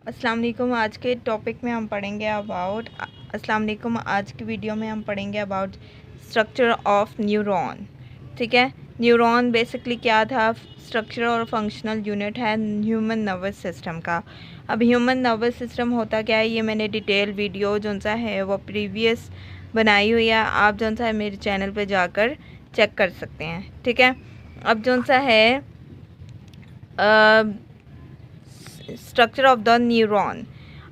अस्सलाम वालेकुम। आज के टॉपिक में हम पढ़ेंगे अस्सलाम वालेकुम। आज की वीडियो में हम पढ़ेंगे अबाउट स्ट्रक्चर ऑफ न्यूरॉन। ठीक है, न्यूरॉन बेसिकली क्या था? स्ट्रक्चर और फंक्शनल यूनिट है ह्यूमन नर्वस सिस्टम का। अब ह्यूमन नर्वस सिस्टम होता क्या है, ये मैंने डिटेल वीडियो जो सा है वो प्रीवियस बनाई हुई है। आप जो सा है मेरे चैनल पे जाकर चेक कर सकते हैं। ठीक है, अब जो सा है स्ट्रक्चर ऑफ द न्यूरॉन।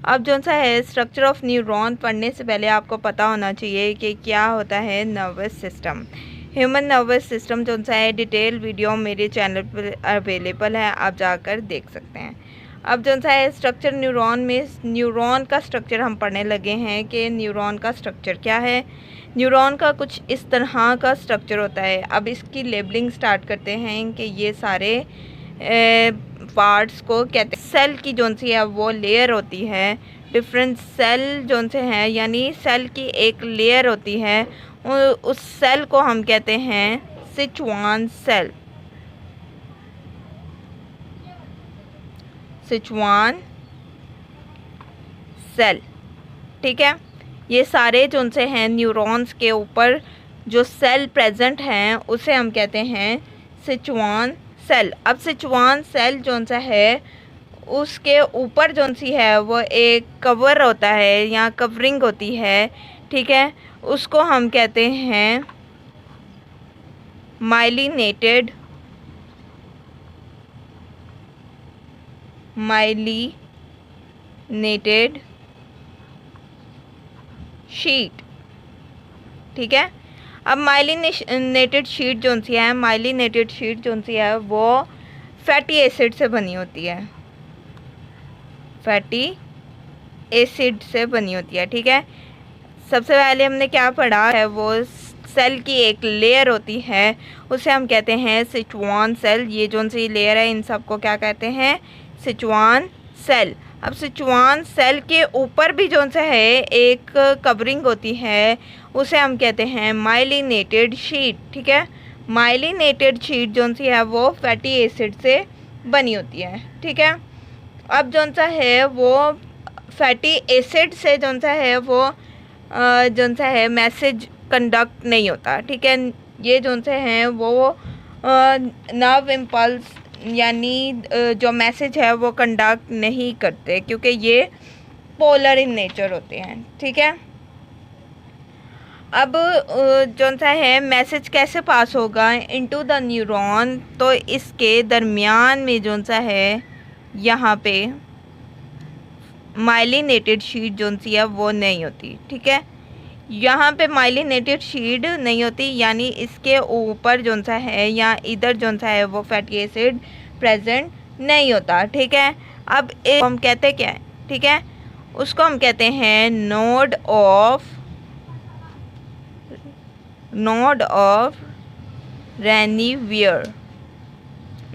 अब जो सा है स्ट्रक्चर ऑफ न्यूरॉन पढ़ने से पहले आपको पता होना चाहिए कि क्या होता है nervous system. Human nervous system जो सा है डिटेल वीडियो मेरे चैनल पर अवेलेबल है, आप जाकर देख सकते हैं। अब जो सा है स्ट्रक्चर न्यूरॉन में न्यूरॉन का स्ट्रक्चर हम पढ़ने लगे हैं कि न्यूरॉन का स्ट्रक्चर क्या है। न्यूरॉन का कुछ इस तरह का स्ट्रक्चर होता है। अब इसकी लेबलिंग स्टार्ट करते हैं कि ये सारे पार्ट्स को कहते हैं। सेल की जो सी है वो लेयर होती है, डिफरेंट सेल जो से हैं, यानी सेल की एक लेयर होती है। उस सेल को हम कहते हैं सिचुआन सेल। सिचुआन सेल, ठीक है। ये सारे जो से हैं न्यूरॉन्स के ऊपर जो सेल प्रेजेंट हैं उसे हम कहते हैं सिचुआन सेल। अब सिचुआन सेल जो सा है उसके ऊपर जो सी है वो एक कवर होता है या कवरिंग होती है। ठीक है, उसको हम कहते हैं माइलिनेटेड शीट। ठीक है, अब माइलिनेटेड शीट जो सी है, माइलिनेटेड शीट जो सी है वो फैटी एसिड से बनी होती है। फैटी एसिड से बनी होती है। ठीक है, सबसे पहले हमने क्या पढ़ा है, वो सेल की एक लेयर होती है, उसे हम कहते हैं सिचुआन सेल। ये जो सी लेयर है इन सबको क्या कहते हैं? Schwann cell. अब सिचुआन सेल के ऊपर भी जो सा है एक कवरिंग होती है, उसे हम कहते हैं माइलिनेटेड शीट। ठीक है, माइलिनेटेड शीट जो सी है वो फैटी एसिड से बनी होती है। ठीक है, अब जो सा है वो फैटी एसिड से जो सा है वो जो सा है मैसेज कंडक्ट नहीं होता। ठीक है, ये जो से हैं वो नर्व इम्पल्स यानी जो मैसेज है वो कंडक्ट नहीं करते, क्योंकि ये पोलर इन नेचर होते हैं। ठीक है, अब जो सा है मैसेज कैसे पास होगा इनटू द न्यूरॉन, तो इसके दरमियान में जो सा है यहाँ पे माइलिनेटेड शीट जो सी है वो नहीं होती। ठीक है, यहाँ पे माइलिनेटेड शीट नहीं होती, यानी इसके ऊपर जो सा है या इधर जो सा है वो फैटी एसिड प्रेजेंट नहीं होता। ठीक है, अब हम कहते क्या है? ठीक है, उसको हम कहते हैं node of Ranvier.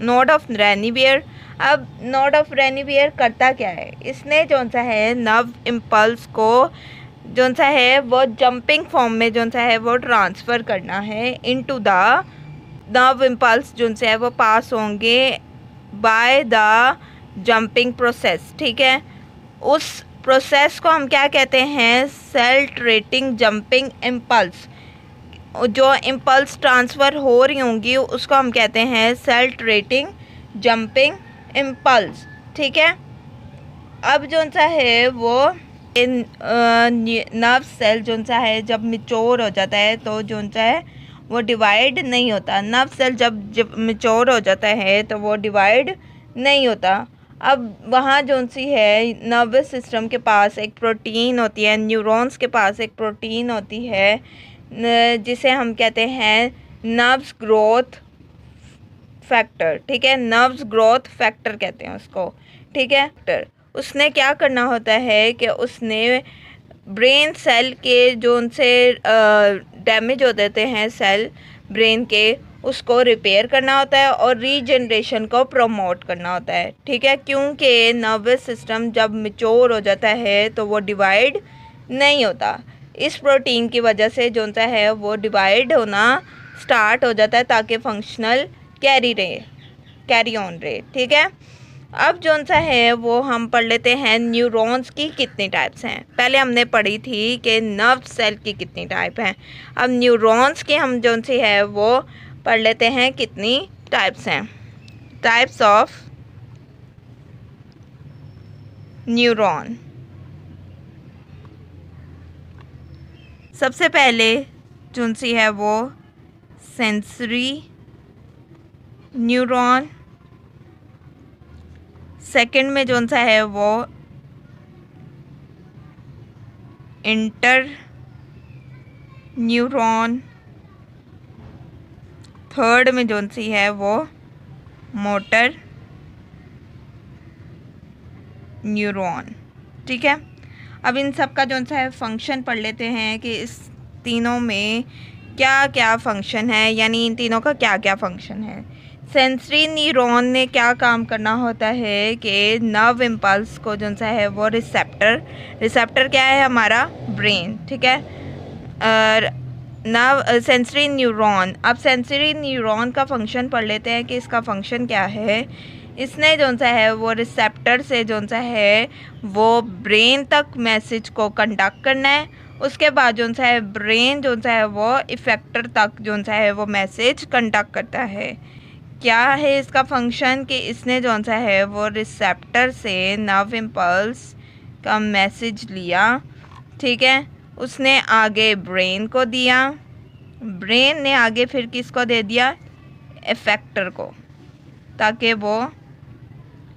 Node of Ranvier. अब नोड ऑफ रेनिवियर करता क्या है? इसने जो सा है नर्व इम्पल्स को जो सा है वो जंपिंग फॉर्म में जो सा है वो ट्रांसफ़र करना है इनटू द नर्व इम्पल्स जो से है वो पास होंगे बाय द जंपिंग प्रोसेस। ठीक है, उस प्रोसेस को हम क्या कहते हैं? सेल्ट्रेटिंग जंपिंग इम्पल्स। जो इम्पल्स ट्रांसफ़र हो रही होंगी उसको हम कहते हैं सेल्ट्रेटिंग जंपिंग इम्पल्स। ठीक है, अब जो सा है वो नर्व सेल जो सा है जब मिच्योर हो जाता है तो जो सा है वो डिवाइड नहीं होता। नर्व सेल जब मिच्योर हो जाता है तो वो डिवाइड नहीं होता। अब वहाँ जो सी है नर्वस सिस्टम के पास एक प्रोटीन होती है, न्यूरॉन्स के पास एक प्रोटीन होती है जिसे हम कहते हैं नर्व्स ग्रोथ फैक्टर। ठीक है, नर्व्स ग्रोथ फैक्टर कहते हैं उसको। ठीक है, उसने क्या करना होता है कि उसने ब्रेन सेल के जो उनसे डैमेज हो देते हैं सेल ब्रेन के, उसको रिपेयर करना होता है और रीजनरेशन को प्रमोट करना होता है। ठीक है, क्योंकि नर्वस सिस्टम जब मैच्योर हो जाता है तो वो डिवाइड नहीं होता। इस प्रोटीन की वजह से जो सा है वो डिवाइड होना स्टार्ट हो जाता है ताकि फंक्शनल कैरी ऑन रहे। ठीक है, अब जौन सा है वो हम पढ़ लेते हैं न्यूरॉन्स की कितनी टाइप्स हैं। पहले हमने पढ़ी थी कि नर्व सेल की कितनी टाइप हैं। अब न्यूरॉन्स की हम जौन सी है वो पढ़ लेते हैं कितनी टाइप्स हैं। Types of neuron. सबसे पहले जौन सी है वो सेंसरी न्यूरॉन। सेकंड में जौन सा है वो इंटर न्यूरॉन। थर्ड में जौन सी है वो मोटर न्यूरॉन। ठीक है, अब इन सब का जौन सा है फंक्शन पढ़ लेते हैं कि इस तीनों में क्या क्या फंक्शन है, यानी इन तीनों का क्या क्या फंक्शन है। सेंसरी न्यूरॉन ने क्या काम करना होता है कि नर्व इम्पल्स को जौन सा है वो रिसेप्टर क्या है हमारा ब्रेन। ठीक है, और नर्व सेंसरी न्यूरॉन। अब सेंसरी न्यूरॉन का फंक्शन पढ़ लेते हैं कि इसका फंक्शन क्या है। इसने जौन सा है वो रिसेप्टर से जौन सा है वो ब्रेन तक मैसेज को कंडक्ट करना है। उसके बाद जौन सा है ब्रेन जौन सा है वो इफेक्टर तक जौन सा है वो मैसेज कंडक्ट करता है। क्या है इसका फंक्शन कि इसने जौन सा है वो रिसेप्टर से नर्व इम्पल्स का मैसेज लिया। ठीक है, उसने आगे ब्रेन को दिया, ब्रेन ने आगे फिर किसको दे दिया, इफेक्टर को, ताकि वो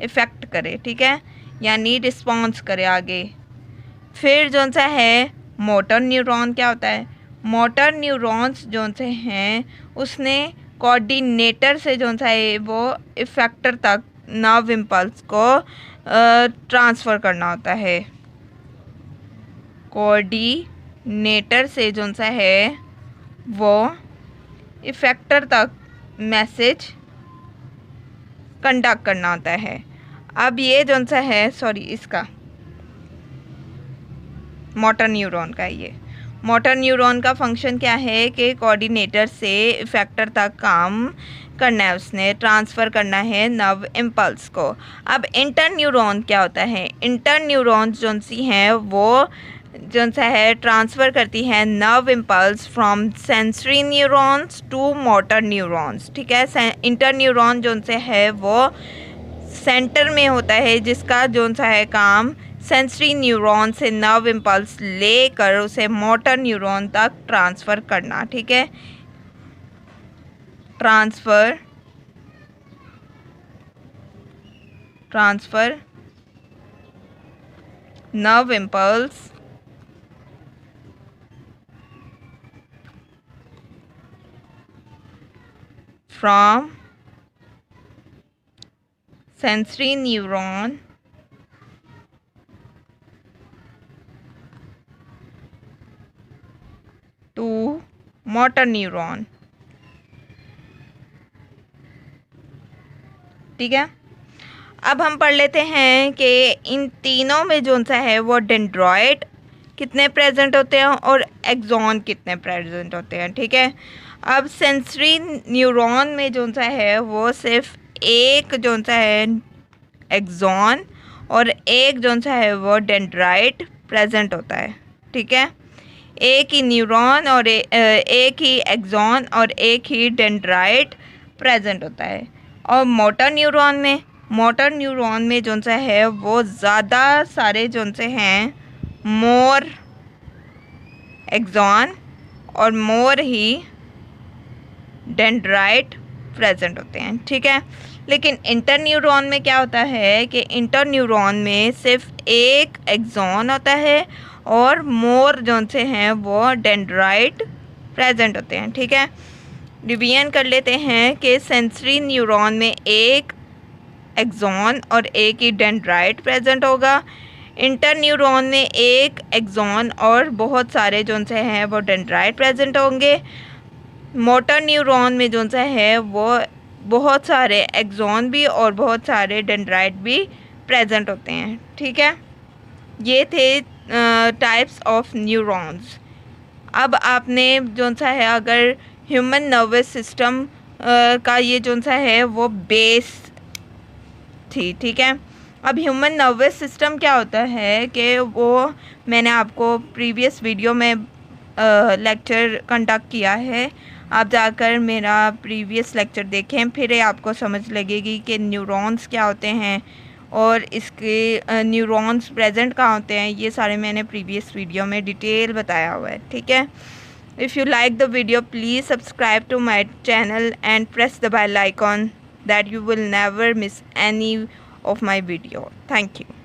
इफ़ेक्ट करे। ठीक है, यानी रिस्पॉन्स करे आगे। फिर जौन सा है मोटर न्यूरॉन क्या होता है। मोटर न्यूरॉन्स जौन से हैं उसने कोऑर्डिनेटर से जौन सा है वो इफेक्टर तक नर्व इम्पल्स को ट्रांसफ़र करना होता है। कोऑर्डिनेटर से जौन सा है वो इफेक्टर तक मैसेज कंडक्ट करना होता है। अब ये जौन सा है इसका मोटर न्यूरॉन का, ये मोटर न्यूरॉन का फंक्शन क्या है कि कोऑर्डिनेटर से इफेक्टर तक काम करना है, उसने ट्रांसफ़र करना है नर्व इम्पल्स को। अब इंटर न्यूरॉन क्या होता है। इंटर न्यूरॉन जौन सी हैं वो जौन सा है ट्रांसफ़र करती है nerve impulse from sensory neurons to motor neurons. ठीक है, इंटर न्यूरॉन जौन से है वो सेंटर में होता है, जिसका जौन सा है काम सेंसरी न्यूरॉन से नर्व इम्पल्स लेकर उसे मोटर न्यूरॉन तक ट्रांसफ़र करना। ठीक है, transfer nerve impulse from sensory neuron to motor neuron। ठीक है, अब हम पढ़ लेते हैं कि इन तीनों में जौन सा है वो डेंड्रॉइड कितने प्रेजेंट होते हैं और एक्सॉन कितने प्रेजेंट होते हैं। ठीक है, अब सेंसरी न्यूरॉन में जौन सा है वो सिर्फ एक जौन सा है एक्सॉन और एक जौन सा है वो डेंड्राइट प्रेजेंट होता है। ठीक है, एक ही न्यूरॉन और एक ही एक्सॉन और एक ही डेंड्राइट प्रेजेंट होता है। और मोटर न्यूरॉन में जौन सा है वो ज़्यादा सारे जौन से हैं मोर एक्सॉन और मोर ही डेंड्राइट प्रेजेंट होते हैं। ठीक है, लेकिन इंटर न्यूरॉन में क्या होता है कि इंटर न्यूरॉन में सिर्फ एक एक्सॉन होता है और मोर जौन से हैं वो डेंड्राइट प्रेजेंट होते हैं। ठीक है, रिवीजन कर लेते हैं कि सेंसरी न्यूरॉन में एक एक्सॉन और एक ही डेंड्राइट प्रेजेंट होगा। इंटर न्यूरॉन में एक एक्सॉन और बहुत सारे जौन से हैं वो डेंड्राइट प्रेजेंट होंगे। मोटर न्यूरॉन में जौन सा है वो बहुत सारे एक्सॉन भी और बहुत सारे डेंड्राइट भी प्रेजेंट होते हैं। ठीक है, ये थे टाइप्स ऑफ न्यूरॉन्स। अब आपने जौन सा है अगर ह्यूमन नर्वस सिस्टम का ये जौन सा है वो बेस थी, ठीक है। अब ह्यूमन नर्वस सिस्टम क्या होता है कि वो मैंने आपको प्रीवियस वीडियो में लेक्चर कंडक्ट किया है, आप जाकर मेरा प्रीवियस लेक्चर देखें, फिर आपको समझ लगेगी कि न्यूरॉन्स क्या होते हैं और इसके न्यूरॉन्स प्रेजेंट कहाँ होते हैं। ये सारे मैंने प्रीवियस वीडियो में डिटेल बताया हुआ है, ठीक है। If you like the video please subscribe to my channel and press the bell icon that you will never miss any of my video. Thank you.